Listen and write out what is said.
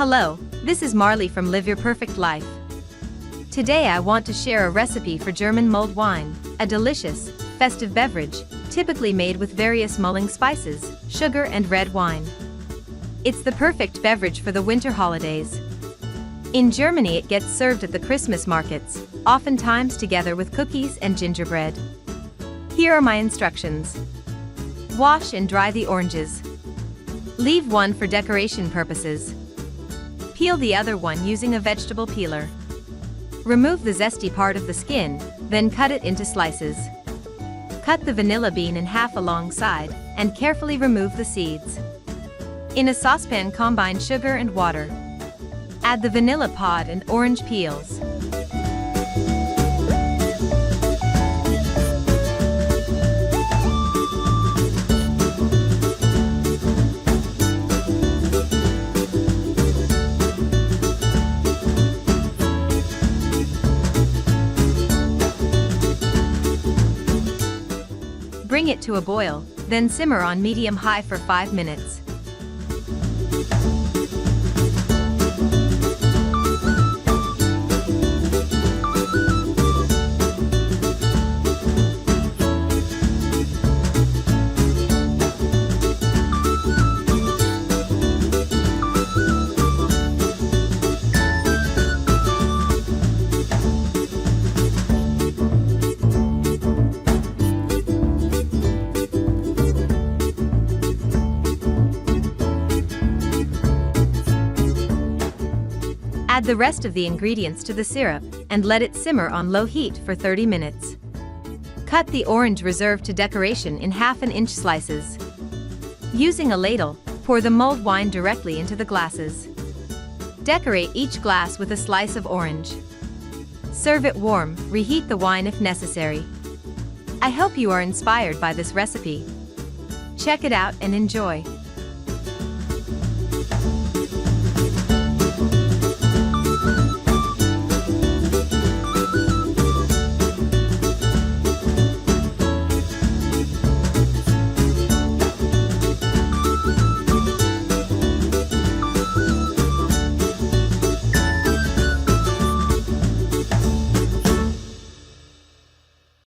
Hello, this is Marley from Live Your Perfect Life. Today I want to share a recipe for German mulled wine, a delicious, festive beverage, typically made with various mulling spices, sugar and red wine. It's the perfect beverage for the winter holidays. In Germany it gets served at the Christmas markets, oftentimes together with cookies and gingerbread. Here are my instructions. Wash and dry the oranges. Leave one for decoration purposes. Peel the other one using a vegetable peeler. Remove the zesty part of the skin, then cut it into slices. Cut the vanilla bean in half alongside, and carefully remove the seeds. In a saucepan combine sugar and water. Add the vanilla pod and orange peels. Bring it to a boil, then simmer on medium-high for 5 minutes. Add the rest of the ingredients to the syrup, and let it simmer on low heat for 30 minutes. Cut the orange reserved to decoration in 1/2 inch slices. Using a ladle, pour the mulled wine directly into the glasses. Decorate each glass with a slice of orange. Serve it warm, reheat the wine if necessary. I hope you are inspired by this recipe. Check it out and enjoy.